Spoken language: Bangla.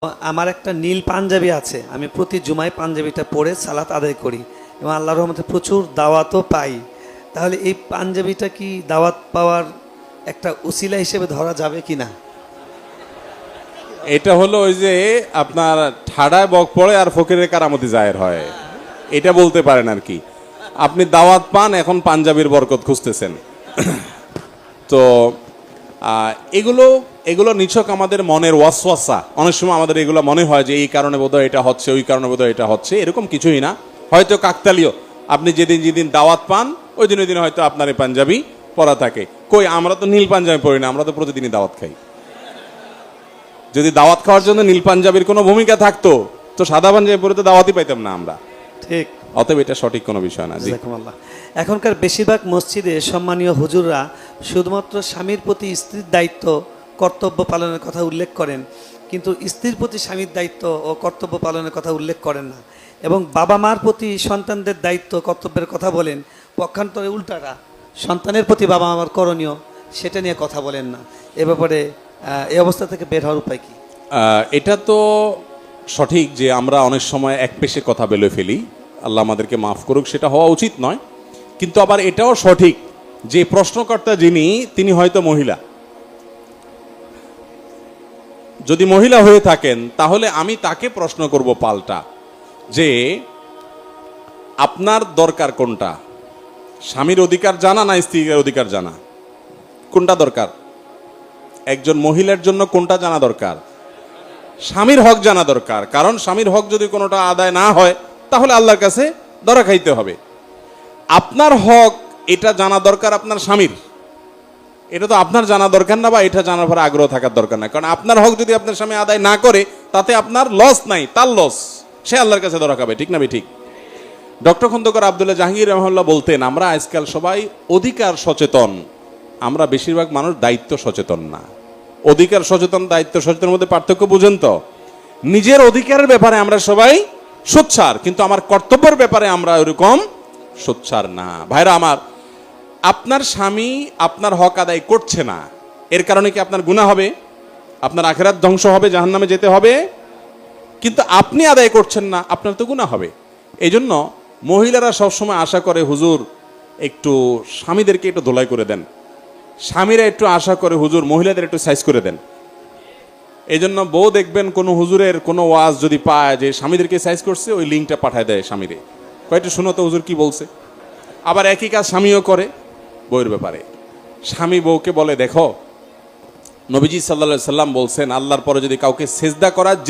আমার একটা নীল পাঞ্জাবি আছে, আমি প্রতি জুমায় পাঞ্জাবিটা পরে সালাত আদায় করি এবং আল্লাহর রহমতে প্রচুর দাওয়াতও পাই। তাহলে এই পাঞ্জাবিটা কি দাওয়াত পাওয়ার একটা উসিলা হিসেবে ধরা যাবে কি না? এটা হলো ওই যে আপনার ঠাডায় বক পড়ে আর ফকিরের কারামতি জায়ের হয়, এটা বলতে পারেন আর কি। আপনি দাওয়াত পান, এখন পাঞ্জাবির বরকত খুঁজতেছেন। তো এগুলো এগুলো নিছক আমাদের মনের ওয়াসওয়াসা। অনেক সময় আমাদের এগুলো মনে হয় যে এই কারণে বোধহয় এটা হচ্ছে, ওই কারণে বোধহয় এটা হচ্ছে, এরকম কিছুই না। হয়তো কাকতালীয়, আপনি যেদিন যেদিন দাওয়াত পান ওই দিন ওই দিন হয়তো আপনার এই পাঞ্জাবি পরা থাকে। কই, আমরা তো নীল পাঞ্জাবি পরি না, আমরা তো প্রতিদিনই দাওয়াত খাই। যদি দাওয়াত খাওয়ার জন্য নীল পাঞ্জাবির কোনো ভূমিকা থাকতো তো সাদা পাঞ্জাবি পরে তো দাওয়াতই পাইতাম না আমরা। ঠিক। অতএব এটা সঠিক কোনো বিষয় না। জি, জাযাকুমুল্লাহ। এখনকার বেশিরভাগ মসজিদে সম্মানীয় হুজুররা শুধুমাত্র স্বামীর প্রতি স্ত্রীর দায়িত্ব কর্তব্য পালনের কথা উল্লেখ করেন, কিন্তু স্ত্রীর প্রতি স্বামীর দায়িত্ব ও কর্তব্য পালনের কথা উল্লেখ করেন না, এবং বাবা মার প্রতি সন্তানদের দায়িত্ব কর্তব্যের কথা বলেন। পক্ষান্তরে উল্টারা সন্তানের প্রতি বাবা মার করণীয় সেটা নিয়ে কথা বলেন না। এ ব্যাপারে এই অবস্থা থেকে বের হওয়ার উপায় কি? এটা তো সঠিক যে আমরা অনেক সময় এক পেশে কথা বলে ফেলি, আল্লাহ আমাদেরকে মাফ করুক, সেটা হওয়া উচিত নয়। কিন্তু আবার এটাও সঠিক যে প্রশ্নকর্তা যিনি, তিনি হয়তো মহিলা। যদি মহিলা হয়ে থাকেন তাহলে আমি তাকে প্রশ্ন করব পাল্টা, যে আপনার দরকার কোনটা? স্বামীর অধিকার জানা না স্ত্রীর অধিকার জানা? কোনটা দরকার? একজন মহিলার জন্য কোনটা জানা দরকার? স্বামীর হক জানা দরকার। কারণ স্বামীর হক যদি কোনোটা আদায় না হয় তাহলে আল্লাহর কাছে ধরা খাইতে হবে। আপনার হক এটা জানা দরকার আপনার স্বামীর, এটা তো আপনার জানা দরকার না, বা এটা জানার পরে আগ্রহ থাকার দরকার না। কারণ আপনার হক যদি আপনার স্বামী আদায় না করে তাতে আপনার লস নাই, তার লস, সে আল্লাহর কাছে ধরা খাবে। ঠিক না ঠিক? ডক্টর খন্দকার আব্দুল্লাহ জাহাঙ্গীর রহমাল্লাহ বলতেন, আমরা আজকাল সবাই অধিকার সচেতন, আমরা বেশিরভাগ মানুষ দায়িত্ব সচেতন না। অধিকার সচেতন দায়িত্ব সচেতনের মধ্যে পার্থক্য বুঝেন তো? নিজের অধিকারের ব্যাপারে আমরা সবাই সোচ্চার, কিন্তু আমার কর্তব্যের ব্যাপারে আমরা ওরকম সোচ্চার না। ভাইরা আমার, আপনার স্বামী আপনার হক আদায় করছে না, এর কারণে কি আপনার গুনাহ হবে? আপনার আখিরাত ধ্বংস হবে, জাহান্নামে যেতে হবে? কিন্তু আপনি আদায় করছেন না, আপনার তো গুনাহ হবে। এই জন্য মহিলারা সবসময় আশা করে, হুজুর একটু স্বামীদেরকে একটু ধোলাই করে দেন। স্বামীরা একটু আশা করে, হুজুর মহিলাদের একটু সাইজ করে দেন। এই জন্য বউ দেখবেন কোনো হুজুরের কোনো ওয়াজ যদি পায় যে স্বামীদেরকে সাইজ করছে, ওই লিঙ্কটা পাঠায় দেয় স্বামীরে, কয়েকটা শুনো তো হুজুর কি বলছে। আবার একই কাজ স্বামীও করে বউয়ের ব্যাপারে। স্বামী বউকে বলে, দেখো নবীজি সাল্লাল্লাহু আলাইহি সাল্লাম বলছেন, আল্লাহর পরে যদি কাউকে সেজদা করা যে